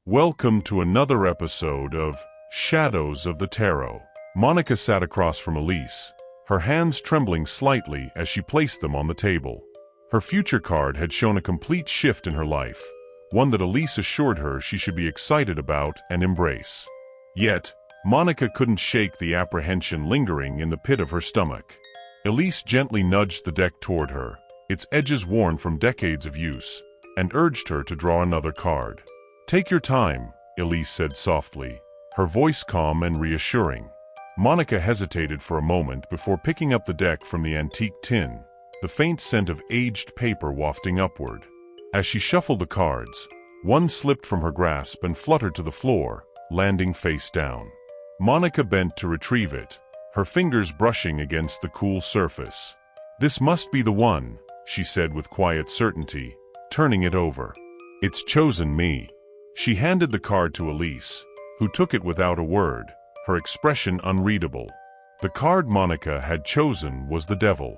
Welcome to another episode of Shadows of the Tarot. Monica sat across from Elise, her hands trembling slightly as she placed them on the table. Her future card had shown a complete shift in her life, one that Elise assured her she should be excited about and embrace. Yet, Monica couldn't shake the apprehension lingering in the pit of her stomach. Elise gently nudged the deck toward her, its edges worn from decades of use, and urged her to draw another card. "Take your time," Elise said softly, her voice calm and reassuring. Monica hesitated for a moment before picking up the deck from the antique tin, the faint scent of aged paper wafting upward. As she shuffled the cards, one slipped from her grasp and fluttered to the floor, landing face down. Monica bent to retrieve it, her fingers brushing against the cool surface. "This must be the one," she said with quiet certainty, turning it over. "It's chosen me." She handed the card to Elise, who took it without a word, her expression unreadable. The card Monica had chosen was the devil.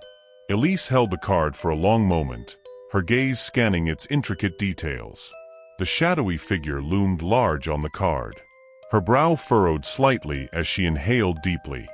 Elise held the card for a long moment, her gaze scanning its intricate details. The shadowy figure loomed large on the card. Her brow furrowed slightly as she inhaled deeply.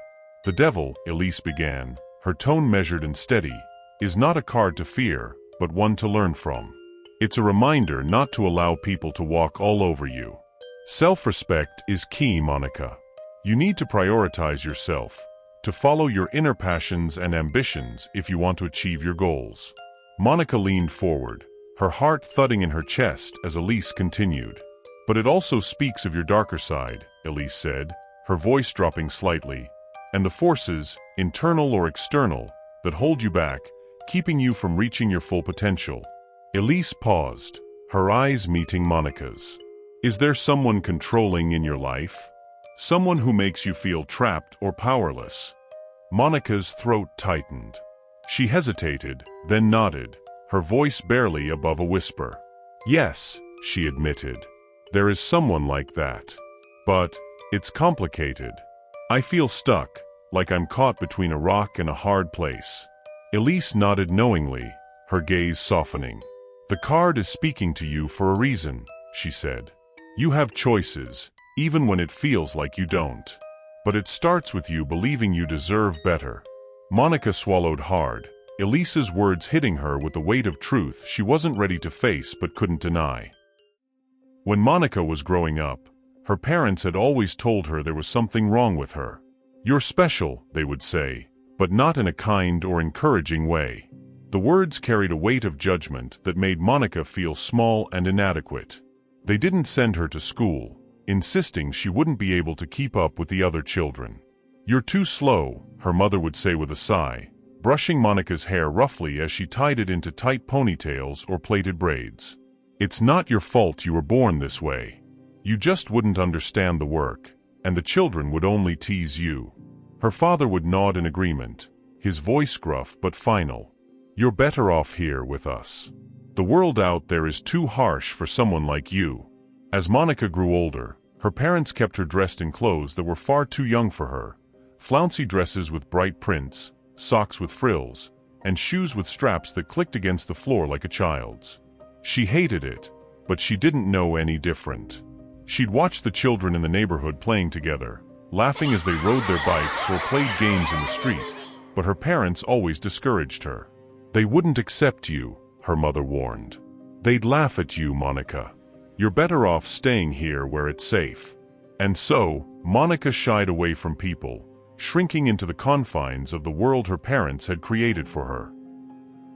"The devil," Elise began, her tone measured and steady, "is not a card to fear, but one to learn from. It's a reminder not to allow people to walk all over you. Self-respect is key, Monica. You need to prioritize yourself, to follow your inner passions and ambitions if you want to achieve your goals." Monica leaned forward, her heart thudding in her chest as Elise continued. "But it also speaks of your darker side," Elise said, her voice dropping slightly, "and the forces, internal or external, that hold you back, keeping you from reaching your full potential." Elise paused, her eyes meeting Monica's. "Is there someone controlling in your life? Someone who makes you feel trapped or powerless?" Monica's throat tightened. She hesitated, then nodded, her voice barely above a whisper. "Yes," she admitted. "There is someone like that. But it's complicated. I feel stuck, like I'm caught between a rock and a hard place." Elise nodded knowingly, her gaze softening. "The card is speaking to you for a reason," she said. "You have choices, even when it feels like you don't. But it starts with you believing you deserve better." Monica swallowed hard, Elise's words hitting her with the weight of truth she wasn't ready to face but couldn't deny. When Monica was growing up, her parents had always told her there was something wrong with her. "You're special," they would say, but not in a kind or encouraging way. The words carried a weight of judgment that made Monica feel small and inadequate. They didn't send her to school, insisting she wouldn't be able to keep up with the other children. "You're too slow," her mother would say with a sigh, brushing Monica's hair roughly as she tied it into tight ponytails or plaited braids. "It's not your fault you were born this way. You just wouldn't understand the work, and the children would only tease you." Her father would nod in agreement, his voice gruff but final. "You're better off here with us. The world out there is too harsh for someone like you." As Monica grew older, her parents kept her dressed in clothes that were far too young for her. Flouncy dresses with bright prints, socks with frills, and shoes with straps that clicked against the floor like a child's. She hated it, but she didn't know any different. She'd watch the children in the neighborhood playing together, laughing as they rode their bikes or played games in the street, but her parents always discouraged her. "They wouldn't accept you," her mother warned. "They'd laugh at you, Monica. You're better off staying here where it's safe." And so, Monica shied away from people, shrinking into the confines of the world her parents had created for her.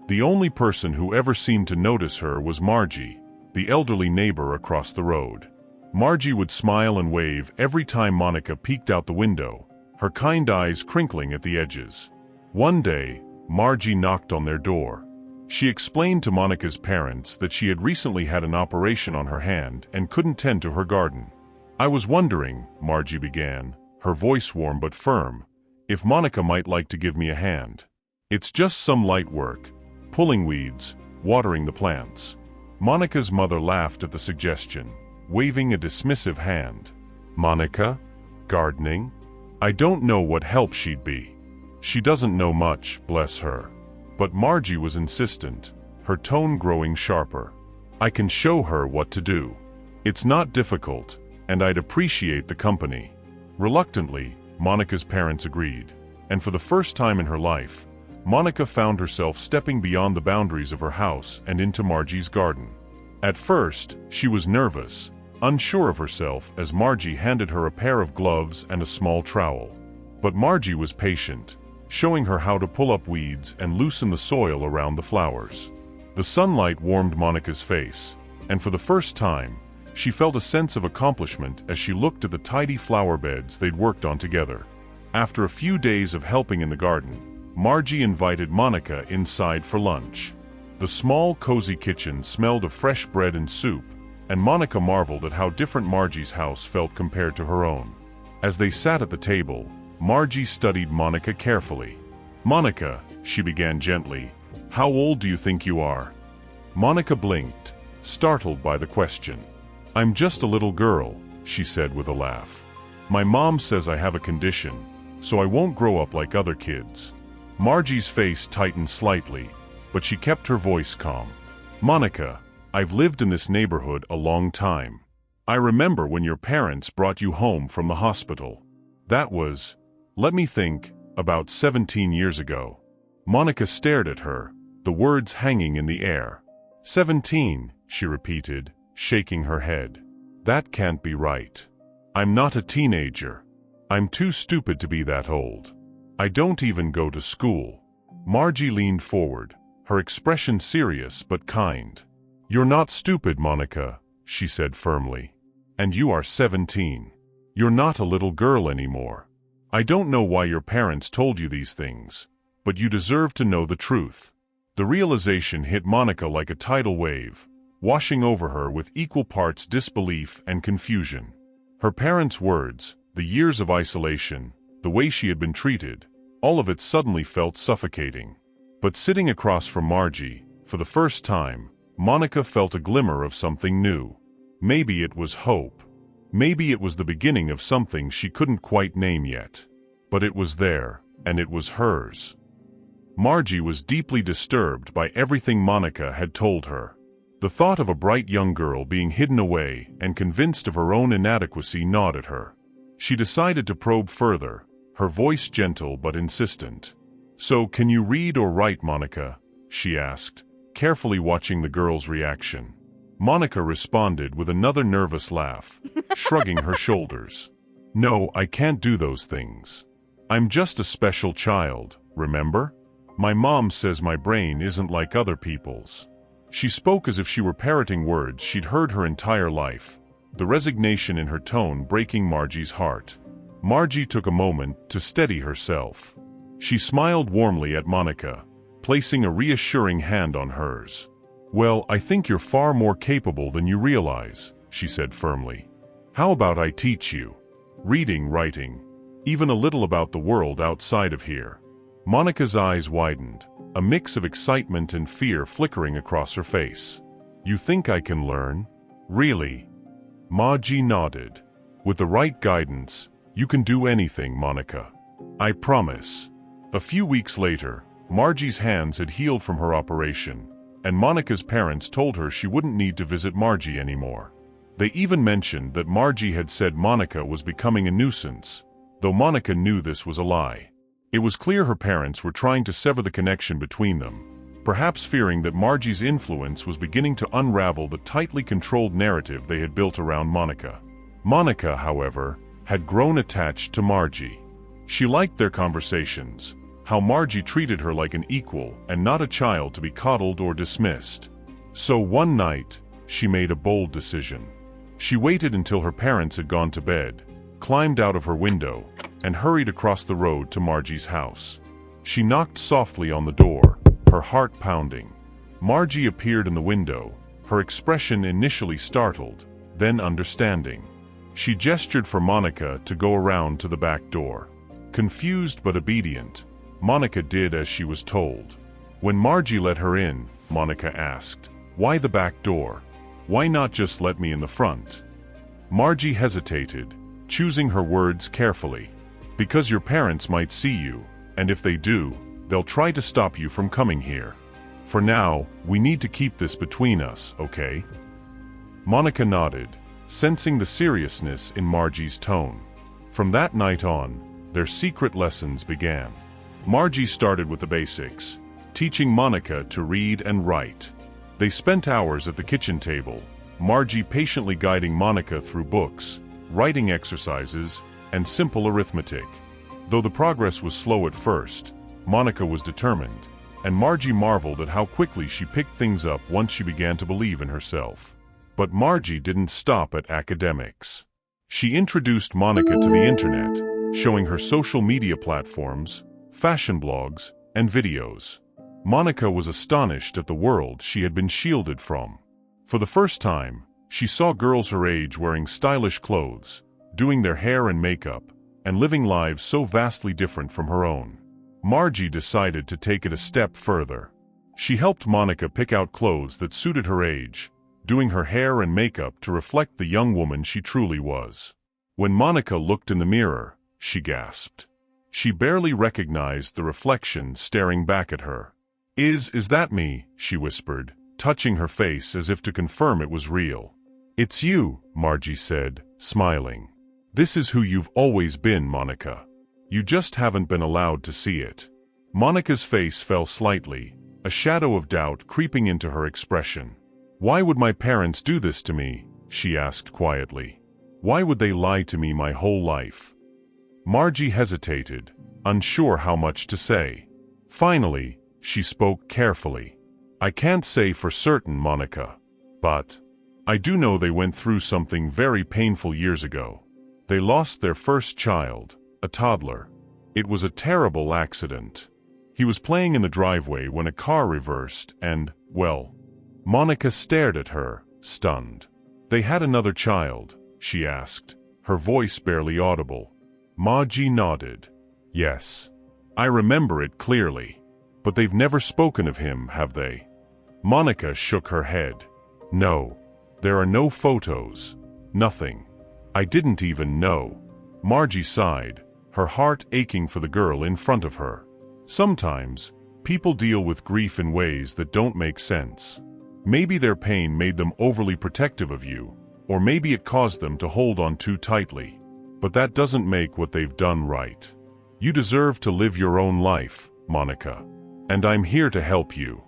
The only person who ever seemed to notice her was Margie, the elderly neighbor across the road. Margie would smile and wave every time Monica peeked out the window, her kind eyes crinkling at the edges. One day, Margie knocked on their door. She explained to Monica's parents that she had recently had an operation on her hand and couldn't tend to her garden. "I was wondering," Margie began, her voice warm but firm, "if Monica might like to give me a hand. It's just some light work, pulling weeds, watering the plants." Monica's mother laughed at the suggestion, waving a dismissive hand. "Monica? Gardening? I don't know what help she'd be. She doesn't know much, bless her." But Margie was insistent, her tone growing sharper. "I can show her what to do." It's not difficult, and I'd appreciate the company. Reluctantly, Monica's parents agreed, and for the first time in her life, Monica found herself stepping beyond the boundaries of her house and into Margie's garden. At first, she was nervous, unsure of herself as Margie handed her a pair of gloves and a small trowel. But Margie was patient, showing her how to pull up weeds and loosen the soil around the flowers. The sunlight warmed Monica's face, and for the first time, she felt a sense of accomplishment as she looked at the tidy flower beds they'd worked on together. After a few days of helping in the garden, Margie invited Monica inside for lunch. The small, cozy kitchen smelled of fresh bread and soup, and Monica marveled at how different Margie's house felt compared to her own. As they sat at the table, Margie studied Monica carefully. "Monica," she began gently, "how old do you think you are?" Monica blinked, startled by the question. "I'm just a little girl," she said with a laugh. "My mom says I have a condition, so I won't grow up like other kids." Margie's face tightened slightly, but she kept her voice calm. "Monica, I've lived in this neighborhood a long time. I remember when your parents brought you home from the hospital. That was, let me think, about 17 years ago." Monica stared at her, the words hanging in the air. 17, she repeated, shaking her head. "That can't be right. I'm not a teenager. I'm too stupid to be that old. I don't even go to school." Margie leaned forward, her expression serious but kind. "You're not stupid, Monica," she said firmly. "And you are 17. You're not a little girl anymore. I don't know why your parents told you these things, but you deserve to know the truth." The realization hit Monica like a tidal wave, washing over her with equal parts disbelief and confusion. Her parents' words, the years of isolation, the way she had been treated, all of it suddenly felt suffocating. But sitting across from Margie, for the first time, Monica felt a glimmer of something new. Maybe it was hope. Maybe it was the beginning of something she couldn't quite name yet. But it was there, and it was hers. Margie was deeply disturbed by everything Monica had told her. The thought of a bright young girl being hidden away and convinced of her own inadequacy gnawed at her. She decided to probe further, her voice gentle but insistent. "So, can you read or write, Monica?" she asked, carefully watching the girl's reaction. Monica responded with another nervous laugh, shrugging her shoulders. "No, I can't do those things. I'm just a special child, remember? My mom says my brain isn't like other people's." She spoke as if she were parroting words she'd heard her entire life, the resignation in her tone breaking Margie's heart. Margie took a moment to steady herself. She smiled warmly at Monica, placing a reassuring hand on hers. "Well, I think you're far more capable than you realize," she said firmly. "How about I teach you? Reading, writing, even a little about the world outside of here." Monica's eyes widened, a mix of excitement and fear flickering across her face. "You think I can learn? Really?" Margie nodded. "With the right guidance, you can do anything, Monica. I promise." A few weeks later, Margie's hands had healed from her operation, and Monica's parents told her she wouldn't need to visit Margie anymore. They even mentioned that Margie had said Monica was becoming a nuisance, though Monica knew this was a lie. It was clear her parents were trying to sever the connection between them, perhaps fearing that Margie's influence was beginning to unravel the tightly controlled narrative they had built around Monica. Monica, however, had grown attached to Margie. She liked their conversations, how Margie treated her like an equal and not a child to be coddled or dismissed. So one night, she made a bold decision. She waited until her parents had gone to bed, climbed out of her window, and hurried across the road to Margie's house. She knocked softly on the door, her heart pounding. Margie appeared in the window, her expression initially startled, then understanding. She gestured for Monica to go around to the back door. Confused but obedient, Monica did as she was told. When Margie let her in, Monica asked, "Why the back door? Why not just let me in the front?" Margie hesitated, choosing her words carefully. "Because your parents might see you, and if they do, they'll try to stop you from coming here. For now, we need to keep this between us, okay?" Monica nodded, sensing the seriousness in Margie's tone. From that night on, their secret lessons began. Margie started with the basics, teaching Monica to read and write. They spent hours at the kitchen table, Margie patiently guiding Monica through books, writing exercises, and simple arithmetic. Though the progress was slow at first, Monica was determined, and Margie marveled at how quickly she picked things up once she began to believe in herself. But Margie didn't stop at academics. She introduced Monica to the internet, showing her social media platforms, fashion blogs, and videos. Monica was astonished at the world she had been shielded from. For the first time, she saw girls her age wearing stylish clothes, doing their hair and makeup, and living lives so vastly different from her own. Margie decided to take it a step further. She helped Monica pick out clothes that suited her age, doing her hair and makeup to reflect the young woman she truly was. When Monica looked in the mirror, she gasped. She barely recognized the reflection staring back at her. Is that me?" she whispered, touching her face as if to confirm it was real. "It's you," Margie said, smiling. "This is who you've always been, Monica. You just haven't been allowed to see it." Monica's face fell slightly, a shadow of doubt creeping into her expression. "Why would my parents do this to me?" she asked quietly. "Why would they lie to me my whole life?" Margie hesitated, unsure how much to say. Finally, she spoke carefully. "I can't say for certain, Monica. But I do know they went through something very painful years ago. They lost their first child, a toddler. It was a terrible accident. He was playing in the driveway when a car reversed and, well..." Monica stared at her, stunned. "They had another child?" she asked, her voice barely audible. Margie nodded. "Yes. I remember it clearly. But they've never spoken of him, have they?" Monica shook her head. "No. There are no photos. Nothing. I didn't even know." Margie sighed, her heart aching for the girl in front of her. Sometimes, people deal with grief in ways that don't make sense. Maybe their pain made them overly protective of you, or maybe it caused them to hold on too tightly. But that doesn't make what they've done right. You deserve to live your own life, Monica. And I'm here to help you."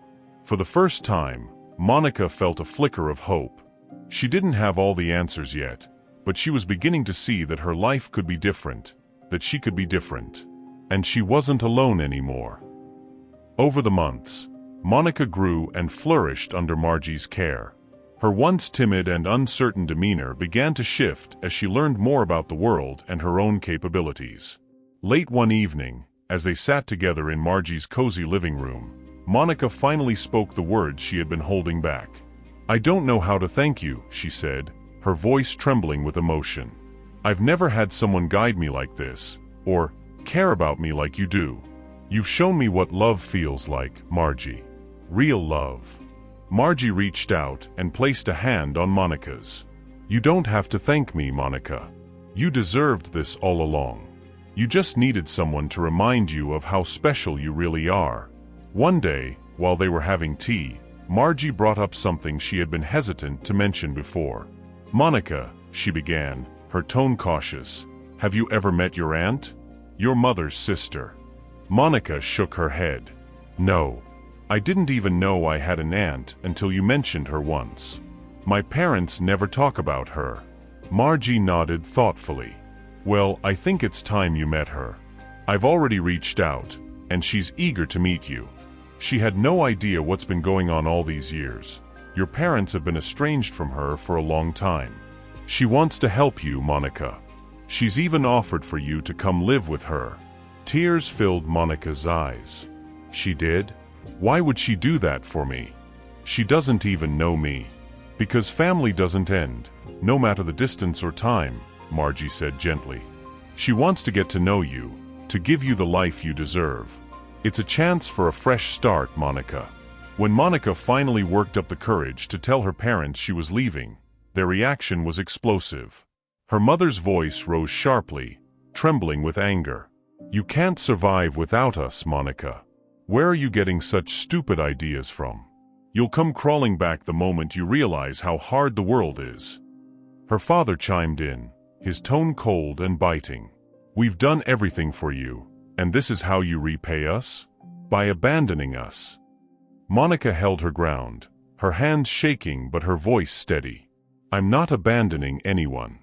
For the first time, Monica felt a flicker of hope. She didn't have all the answers yet, but she was beginning to see that her life could be different, that she could be different. And she wasn't alone anymore. Over the months, Monica grew and flourished under Margie's care. Her once timid and uncertain demeanor began to shift as she learned more about the world and her own capabilities. Late one evening, as they sat together in Margie's cozy living room, Monica finally spoke the words she had been holding back. "I don't know how to thank you," she said, her voice trembling with emotion. "I've never had someone guide me like this, or care about me like you do. You've shown me what love feels like, Margie. Real love." Margie reached out and placed a hand on Monica's. "You don't have to thank me, Monica. You deserved this all along. You just needed someone to remind you of how special you really are." One day, while they were having tea, Margie brought up something she had been hesitant to mention before. "Monica," she began, her tone cautious, "have you ever met your aunt? Your mother's sister?" Monica shook her head. "No. I didn't even know I had an aunt until you mentioned her once. My parents never talk about her." Margie nodded thoughtfully. "Well, I think it's time you met her. I've already reached out, and she's eager to meet you. She had no idea what's been going on all these years. Your parents have been estranged from her for a long time. She wants to help you, Monica. She's even offered for you to come live with her." Tears filled Monica's eyes. "She did? Why would she do that for me? She doesn't even know me." "Because family doesn't end, no matter the distance or time," Margie said gently. "She wants to get to know you, to give you the life you deserve. It's a chance for a fresh start, Monica." When Monica finally worked up the courage to tell her parents she was leaving, their reaction was explosive. Her mother's voice rose sharply, trembling with anger. "You can't survive without us, Monica. Where are you getting such stupid ideas from? You'll come crawling back the moment you realize how hard the world is." Her father chimed in, his tone cold and biting. "We've done everything for you, and this is how you repay us? By abandoning us." Monica held her ground, her hands shaking but her voice steady. "I'm not abandoning anyone.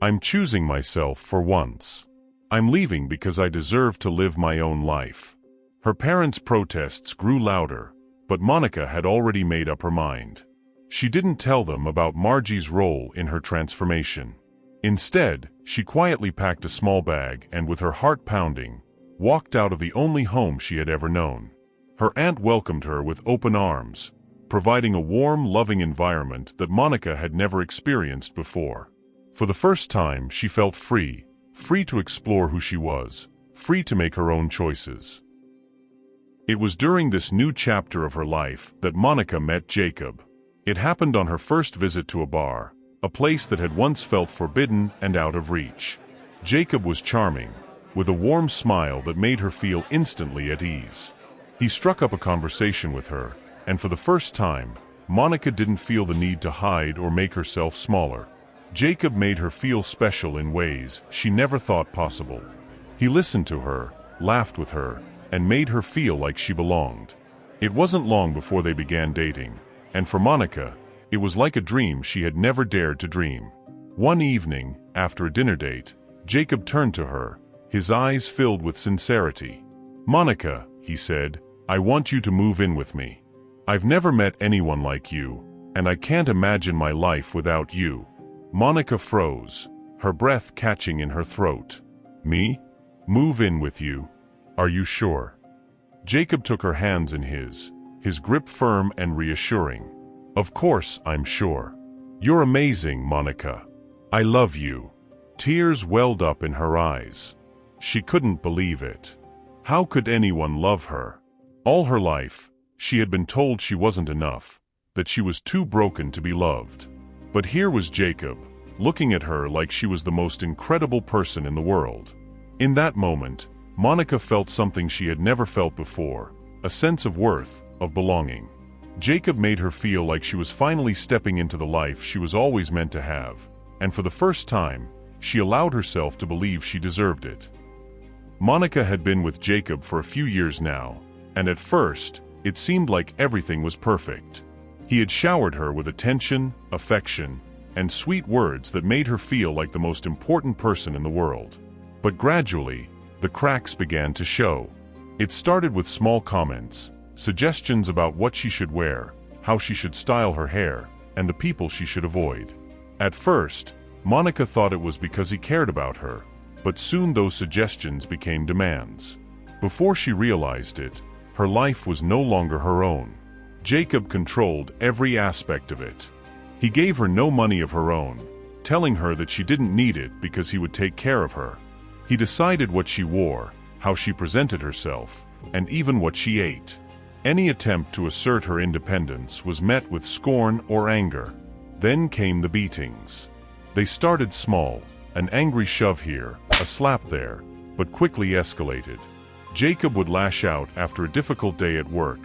I'm choosing myself for once. I'm leaving because I deserve to live my own life." Her parents' protests grew louder, but Monica had already made up her mind. She didn't tell them about Margie's role in her transformation. Instead, she quietly packed a small bag and, with her heart pounding, walked out of the only home she had ever known. Her aunt welcomed her with open arms, providing a warm, loving environment that Monica had never experienced before. For the first time, she felt free, free to explore who she was, free to make her own choices. It was during this new chapter of her life that Monica met Jacob. It happened on her first visit to a bar, a place that had once felt forbidden and out of reach. Jacob was charming, with a warm smile that made her feel instantly at ease. He struck up a conversation with her, and for the first time, Monica didn't feel the need to hide or make herself smaller. Jacob made her feel special in ways she never thought possible. He listened to her, laughed with her, and made her feel like she belonged. It wasn't long before they began dating, and for Monica, it was like a dream she had never dared to dream. One evening, after a dinner date, Jacob turned to her, his eyes filled with sincerity. "Monica," he said, "I want you to move in with me. I've never met anyone like you, and I can't imagine my life without you." Monica froze, her breath catching in her throat. "Me? Move in with you? Are you sure?" Jacob took her hands in his grip firm and reassuring. "Of course I'm sure. You're amazing, Monica. I love you." Tears welled up in her eyes. She couldn't believe it. How could anyone love her? All her life, she had been told she wasn't enough, that she was too broken to be loved. But here was Jacob, looking at her like she was the most incredible person in the world. In that moment, Monica felt something she had never felt before, a sense of worth, of belonging. Jacob made her feel like she was finally stepping into the life she was always meant to have, and for the first time, she allowed herself to believe she deserved it. Monica had been with Jacob for a few years now, and at first, it seemed like everything was perfect. He had showered her with attention, affection, and sweet words that made her feel like the most important person in the world. But gradually, the cracks began to show. It started with small comments, suggestions about what she should wear, how she should style her hair, and the people she should avoid. At first, Monica thought it was because he cared about her, but soon those suggestions became demands. Before she realized it, her life was no longer her own. Jacob controlled every aspect of it. He gave her no money of her own, telling her that she didn't need it because he would take care of her. He decided what she wore, how she presented herself, and even what she ate. Any attempt to assert her independence was met with scorn or anger. Then came the beatings. They started small, an angry shove here, a slap there, but quickly escalated. Jacob would lash out after a difficult day at work,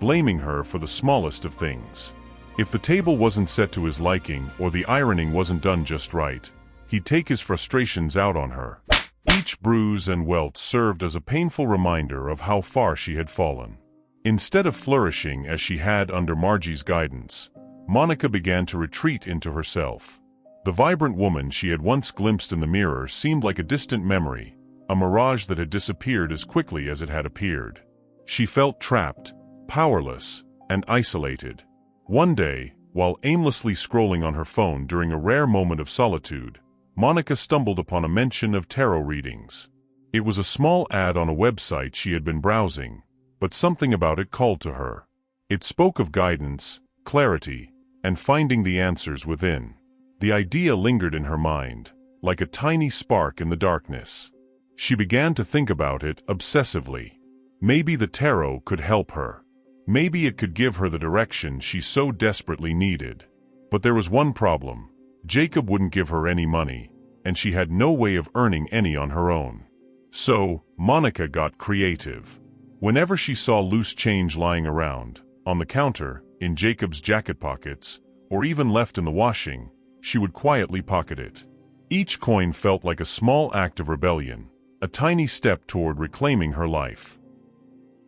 blaming her for the smallest of things. If the table wasn't set to his liking or the ironing wasn't done just right, he'd take his frustrations out on her. Each bruise and welt served as a painful reminder of how far she had fallen. Instead of flourishing as she had under Margie's guidance, Monica began to retreat into herself. The vibrant woman she had once glimpsed in the mirror seemed like a distant memory, a mirage that had disappeared as quickly as it had appeared. She felt trapped, powerless, and isolated. One day, while aimlessly scrolling on her phone during a rare moment of solitude, Monica stumbled upon a mention of tarot readings. It was a small ad on a website she had been browsing, but something about it called to her. It spoke of guidance, clarity, and finding the answers within. The idea lingered in her mind, like a tiny spark in the darkness. She began to think about it obsessively. Maybe the tarot could help her. Maybe it could give her the direction she so desperately needed. But there was one problem. Jacob wouldn't give her any money, and she had no way of earning any on her own. So, Monica got creative. Whenever she saw loose change lying around, on the counter, in Jacob's jacket pockets, or even left in the washing, she would quietly pocket it. Each coin felt like a small act of rebellion, a tiny step toward reclaiming her life.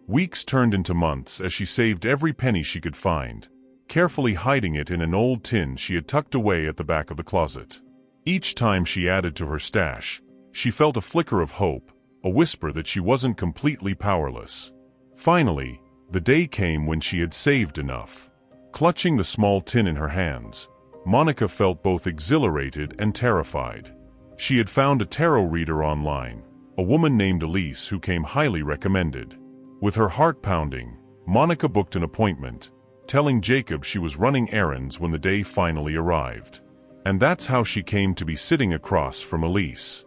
Weeks turned into months as she saved every penny she could find, carefully hiding it in an old tin she had tucked away at the back of the closet. Each time she added to her stash, she felt a flicker of hope, a whisper that she wasn't completely powerless. Finally, the day came when she had saved enough. Clutching the small tin in her hands, Monica felt both exhilarated and terrified. She had found a tarot reader online, a woman named Elise who came highly recommended. With her heart pounding, Monica booked an appointment, telling Jacob she was running errands when the day finally arrived. And that's how she came to be sitting across from Elise.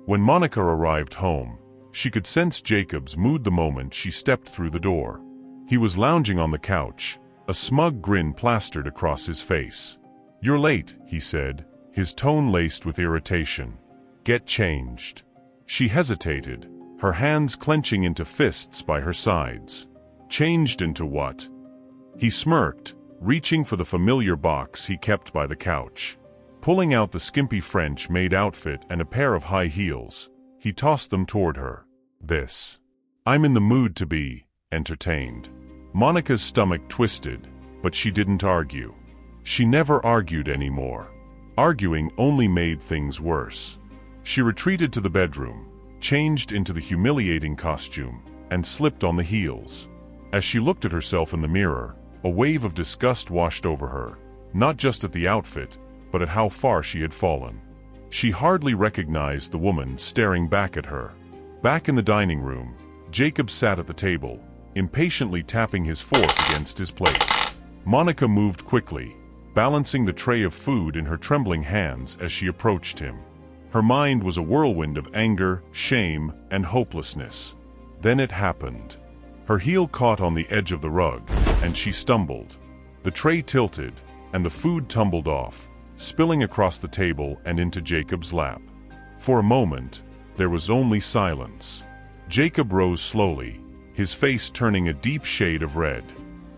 When Monica arrived home, she could sense Jacob's mood the moment she stepped through the door. He was lounging on the couch, a smug grin plastered across his face. "You're late," he said, his tone laced with irritation. "Get changed." She hesitated, her hands clenching into fists by her sides. Changed into what? He smirked, reaching for the familiar box he kept by the couch. Pulling out the skimpy French-made outfit and a pair of high heels, he tossed them toward her. "This. I'm in the mood to be entertained." Monica's stomach twisted, but she didn't argue. She never argued anymore. Arguing only made things worse. She retreated to the bedroom, changed into the humiliating costume, and slipped on the heels. As she looked at herself in the mirror, a wave of disgust washed over her, not just at the outfit, but at how far she had fallen. She hardly recognized the woman staring back at her. Back in the dining room, Jacob sat at the table, impatiently tapping his fork against his plate. Monica moved quickly, balancing the tray of food in her trembling hands as she approached him. Her mind was a whirlwind of anger, shame, and hopelessness. Then it happened. Her heel caught on the edge of the rug, and she stumbled. The tray tilted, and the food tumbled off, spilling across the table and into Jacob's lap. For a moment, there was only silence. Jacob rose slowly, his face turning a deep shade of red.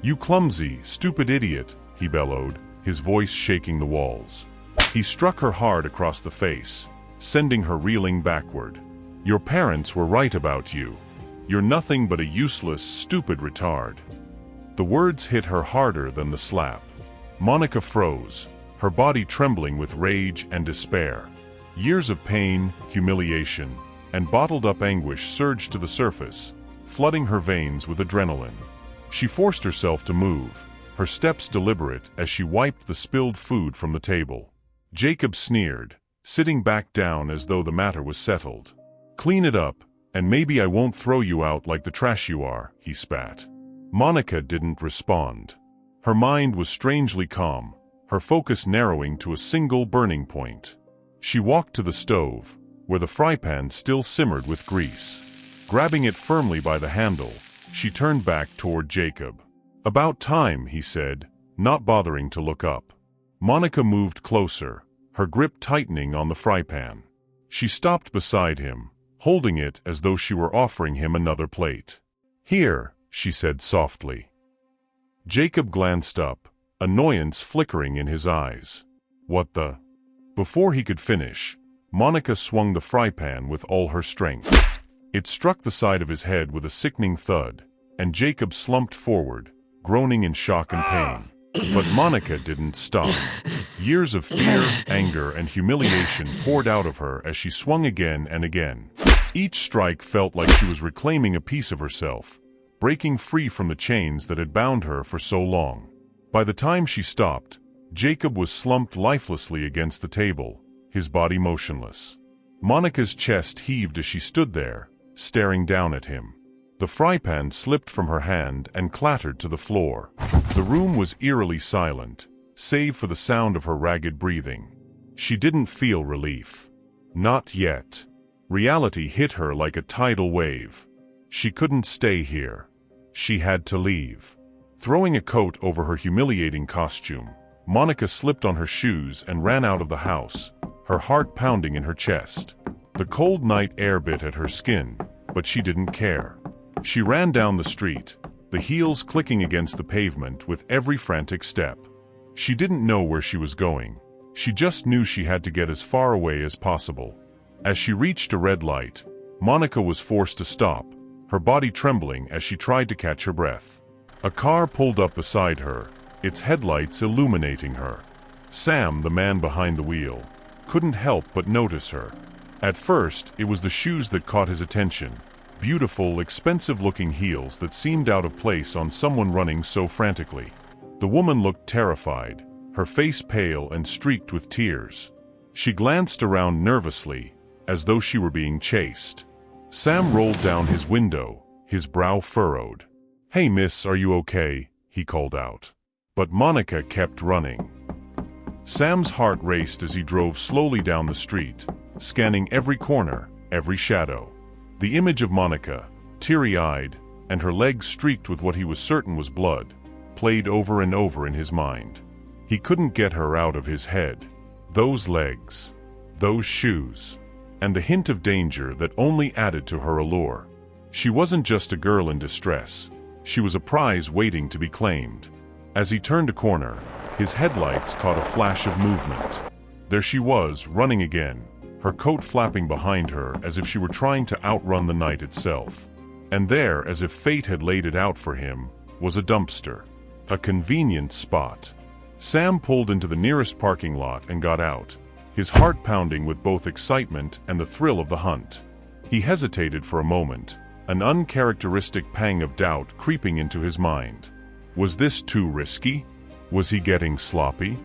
"You clumsy, stupid idiot," he bellowed, his voice shaking the walls. He struck her hard across the face, sending her reeling backward. "Your parents were right about you. You're nothing but a useless, stupid retard." The words hit her harder than the slap. Monica froze, her body trembling with rage and despair. Years of pain, humiliation, and bottled-up anguish surged to the surface, flooding her veins with adrenaline. She forced herself to move, her steps deliberate as she wiped the spilled food from the table. Jacob sneered, sitting back down as though the matter was settled. "Clean it up, and maybe I won't throw you out like the trash you are," he spat. Monica didn't respond. Her mind was strangely calm, her focus narrowing to a single burning point. She walked to the stove, where the fry pan still simmered with grease. Grabbing it firmly by the handle, she turned back toward Jacob. "About time," he said, not bothering to look up. Monica moved closer, her grip tightening on the fry pan. She stopped beside him, holding it as though she were offering him another plate. "Here," she said softly. Jacob glanced up, annoyance flickering in his eyes. "What the?" Before he could finish, Monica swung the fry pan with all her strength. It struck the side of his head with a sickening thud, and Jacob slumped forward, groaning in shock and pain. But Monica didn't stop. Years of fear, anger, and humiliation poured out of her as she swung again and again. Each strike felt like she was reclaiming a piece of herself, breaking free from the chains that had bound her for so long. By the time she stopped, Jacob was slumped lifelessly against the table, his body motionless. Monica's chest heaved as she stood there, staring down at him. The fry pan slipped from her hand and clattered to the floor. The room was eerily silent, save for the sound of her ragged breathing. She didn't feel relief. Not yet. Reality hit her like a tidal wave. She couldn't stay here. She had to leave. Throwing a coat over her humiliating costume, Monica slipped on her shoes and ran out of the house, her heart pounding in her chest. The cold night air bit at her skin, but she didn't care. She ran down the street, the heels clicking against the pavement with every frantic step. She didn't know where she was going. She just knew she had to get as far away as possible. As she reached a red light, Monica was forced to stop, her body trembling as she tried to catch her breath. A car pulled up beside her, its headlights illuminating her. Sam, the man behind the wheel, couldn't help but notice her. At first, it was the shoes that caught his attention. Beautiful, expensive-looking heels that seemed out of place on someone running so frantically. The woman looked terrified, her face pale and streaked with tears. She glanced around nervously, as though she were being chased. Sam rolled down his window, his brow furrowed. "Hey miss, are you okay?" he called out. But Monica kept running. Sam's heart raced as he drove slowly down the street, scanning every corner, every shadow. The image of Monica, teary-eyed, and her legs streaked with what he was certain was blood, played over and over in his mind. He couldn't get her out of his head. Those legs, those shoes, and the hint of danger that only added to her allure. She wasn't just a girl in distress. She was a prize waiting to be claimed. As he turned a corner, his headlights caught a flash of movement. There she was, running again, her coat flapping behind her as if she were trying to outrun the night itself. And there, as if fate had laid it out for him, was a dumpster. A convenient spot. Sam pulled into the nearest parking lot and got out, his heart pounding with both excitement and the thrill of the hunt. He hesitated for a moment, an uncharacteristic pang of doubt creeping into his mind. Was this too risky? Was he getting sloppy?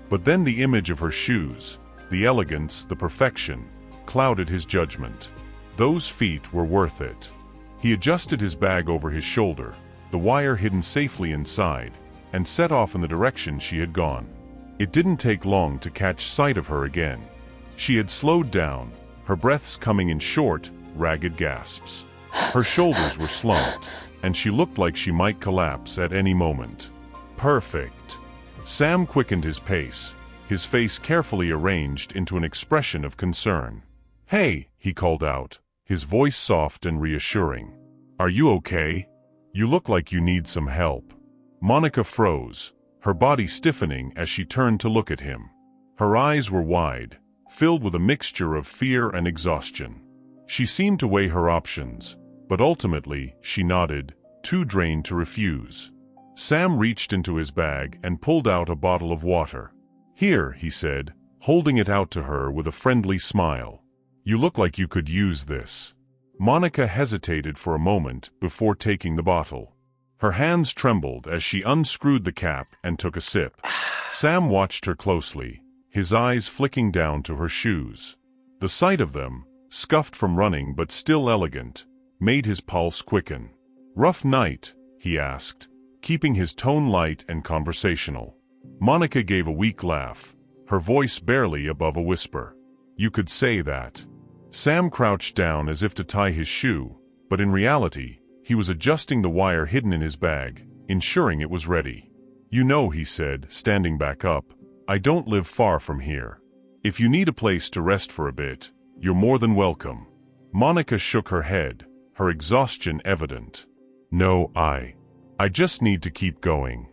But then the image of her shoes, the elegance, the perfection, clouded his judgment. Those feet were worth it. He adjusted his bag over his shoulder, the wire hidden safely inside, and set off in the direction she had gone. It didn't take long to catch sight of her again. She had slowed down, her breaths coming in short, ragged gasps. Her shoulders were slumped, and she looked like she might collapse at any moment. Perfect. Sam quickened his pace, his face carefully arranged into an expression of concern. "Hey," he called out, his voice soft and reassuring. "Are you okay? You look like you need some help." Monica froze, her body stiffening as she turned to look at him. Her eyes were wide, filled with a mixture of fear and exhaustion. She seemed to weigh her options, but ultimately she nodded, too drained to refuse. Sam reached into his bag and pulled out a bottle of water. "Here," he said, holding it out to her with a friendly smile. "You look like you could use this." Monica hesitated for a moment before taking the bottle. Her hands trembled as she unscrewed the cap and took a sip. Sam watched her closely, his eyes flicking down to her shoes. The sight of them, scuffed from running but still elegant, made his pulse quicken. "Rough night?" he asked, keeping his tone light and conversational. Monica gave a weak laugh, her voice barely above a whisper. "You could say that." Sam crouched down as if to tie his shoe, but in reality, he was adjusting the wire hidden in his bag, ensuring it was ready. "You know," he said, standing back up, "I don't live far from here. If you need a place to rest for a bit, you're more than welcome." Monica shook her head, her exhaustion evident. "No, I just need to keep going."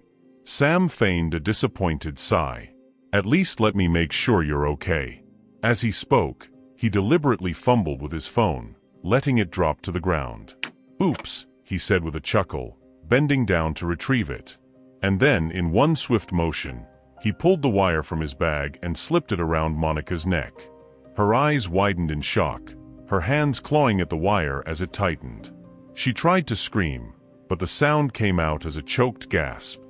Sam feigned a disappointed sigh. "At least let me make sure you're okay." As he spoke, he deliberately fumbled with his phone, letting it drop to the ground. "Oops," he said with a chuckle, bending down to retrieve it. And then, in one swift motion, he pulled the wire from his bag and slipped it around Monica's neck. Her eyes widened in shock, her hands clawing at the wire as it tightened. She tried to scream, but the sound came out as a choked gasp.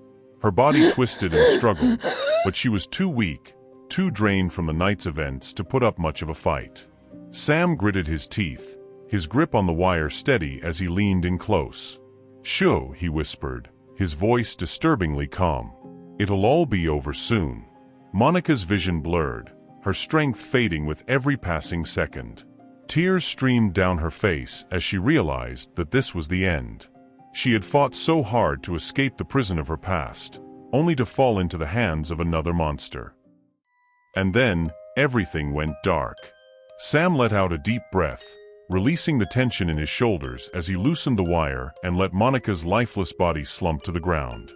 Her body twisted and struggled, but she was too weak, too drained from the night's events to put up much of a fight. Sam gritted his teeth, his grip on the wire steady as he leaned in close. "Shoo," he whispered, his voice disturbingly calm. "It'll all be over soon." Monica's vision blurred, her strength fading with every passing second. Tears streamed down her face as she realized that this was the end. She had fought so hard to escape the prison of her past, only to fall into the hands of another monster. And then, everything went dark. Sam let out a deep breath, releasing the tension in his shoulders as he loosened the wire and let Monica's lifeless body slump to the ground.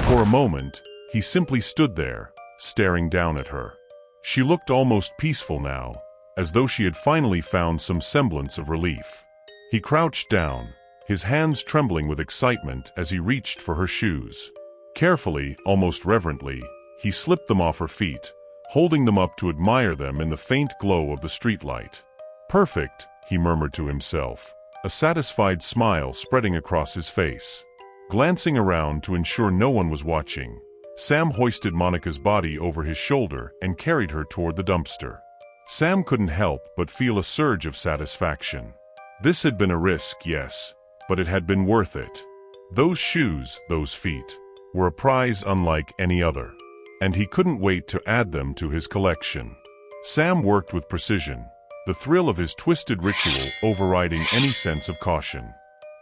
For a moment, He simply stood there, staring down at her. She looked almost peaceful now, as though she had finally found some semblance of relief. He crouched down, his hands trembling with excitement as he reached for her shoes. Carefully, almost reverently, he slipped them off her feet, holding them up to admire them in the faint glow of the streetlight. "Perfect," he murmured to himself, a satisfied smile spreading across his face. Glancing around to ensure no one was watching, Sam hoisted Monica's body over his shoulder and carried her toward the dumpster. Sam couldn't help but feel a surge of satisfaction. This had been a risk, yes, but it had been worth it. Those shoes, those feet, were a prize unlike any other, and he couldn't wait to add them to his collection. Sam worked with precision, the thrill of his twisted ritual overriding any sense of caution.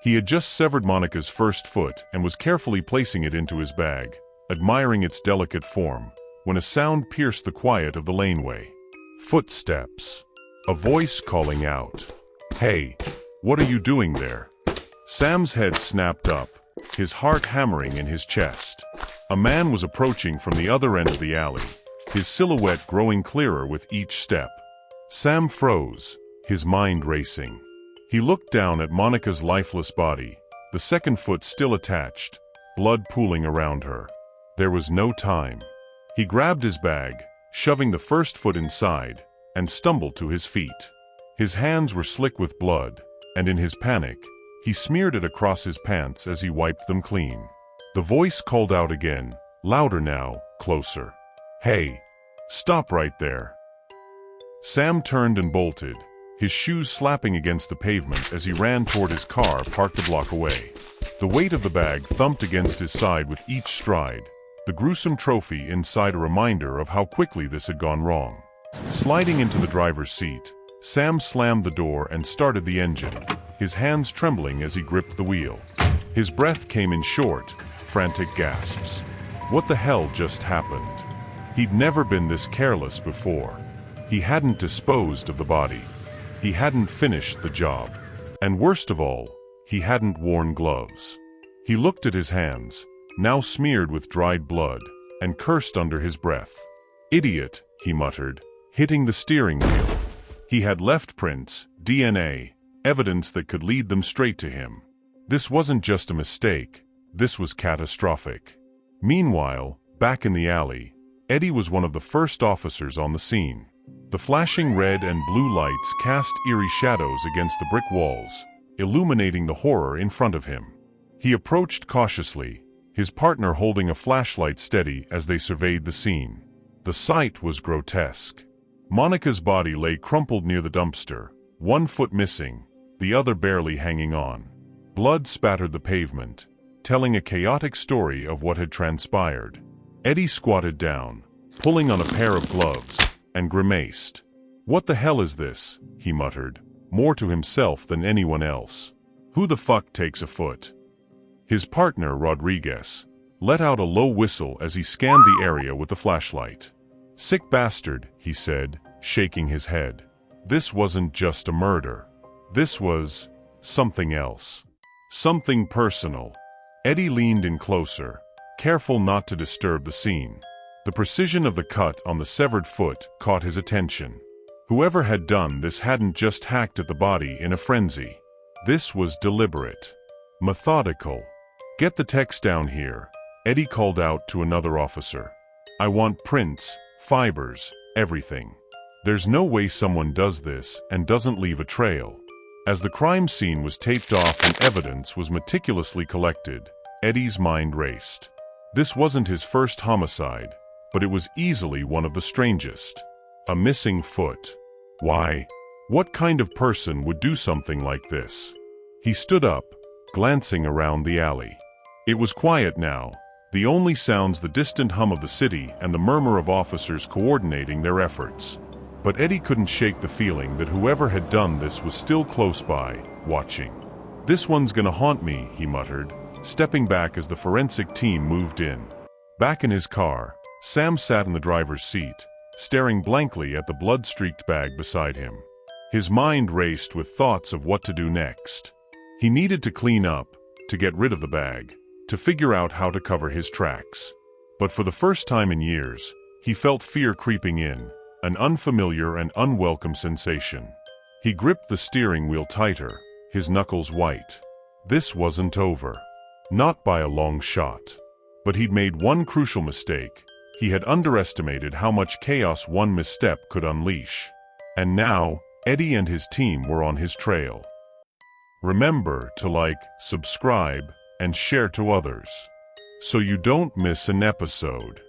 He had just severed Monica's first foot and was carefully placing it into his bag, admiring its delicate form, when a sound pierced the quiet of the laneway. Footsteps. A voice calling out, "Hey, what are you doing there?" Sam's head snapped up, his heart hammering in his chest. A man was approaching from the other end of the alley, his silhouette growing clearer with each step. Sam froze, his mind racing. He looked down at Monica's lifeless body, the second foot still attached, blood pooling around her. There was no time. He grabbed his bag, shoving the first foot inside, and stumbled to his feet. His hands were slick with blood, and in his panic, he smeared it across his pants as he wiped them clean. The voice called out again, louder now, closer. "Hey, stop right there." Sam turned and bolted, his shoes slapping against the pavement as he ran toward his car parked a block away. The weight of the bag thumped against his side with each stride, the gruesome trophy inside a reminder of how quickly this had gone wrong. Sliding into the driver's seat, Sam slammed the door and started the engine, his hands trembling as he gripped the wheel. His breath came in short, frantic gasps. What the hell just happened? He'd never been this careless before. He hadn't disposed of the body. He hadn't finished the job. And worst of all, he hadn't worn gloves. He looked at his hands, now smeared with dried blood, and cursed under his breath. "Idiot," he muttered, hitting the steering wheel. He had left prints, DNA, evidence that could lead them straight to him. This wasn't just a mistake, this was catastrophic. Meanwhile, back in the alley, Eddie was one of the first officers on the scene. The flashing red and blue lights cast eerie shadows against the brick walls, illuminating the horror in front of him. He approached cautiously, his partner holding a flashlight steady as they surveyed the scene. The sight was grotesque. Monica's body lay crumpled near the dumpster, one foot missing, the other barely hanging on. Blood spattered the pavement, telling a chaotic story of what had transpired. Eddie squatted down, pulling on a pair of gloves, and grimaced. "What the hell is this?" he muttered, more to himself than anyone else. "Who the fuck takes a foot?" His partner, Rodriguez, let out a low whistle as he scanned the area with the flashlight. "Sick bastard," he said, shaking his head. This wasn't just a murder. This was something else. Something personal. Eddie leaned in closer, careful not to disturb the scene. The precision of the cut on the severed foot caught his attention. Whoever had done this hadn't just hacked at the body in a frenzy. This was deliberate. Methodical. "Get the text down here," Eddie called out to another officer. "I want prints, fibers, everything. There's no way someone does this and doesn't leave a trail." As the crime scene was taped off and evidence was meticulously collected, Eddie's mind raced. This wasn't his first homicide, but it was easily one of the strangest. A missing foot. Why? What kind of person would do something like this? He stood up, glancing around the alley. It was quiet now, the only sounds the distant hum of the city and the murmur of officers coordinating their efforts. But Eddie couldn't shake the feeling that whoever had done this was still close by, watching. "This one's gonna haunt me," he muttered, stepping back as the forensic team moved in. Back in his car, Sam sat in the driver's seat, staring blankly at the blood-streaked bag beside him. His mind raced with thoughts of what to do next. He needed to clean up, to get rid of the bag, to figure out how to cover his tracks. But for the first time in years, he felt fear creeping in, an unfamiliar and unwelcome sensation. He gripped the steering wheel tighter, his knuckles white. This wasn't over. Not by a long shot. But he'd made one crucial mistake. He had underestimated how much chaos one misstep could unleash. And now, Eddie and his team were on his trail. Remember to like, subscribe, and share to others, so you don't miss an episode.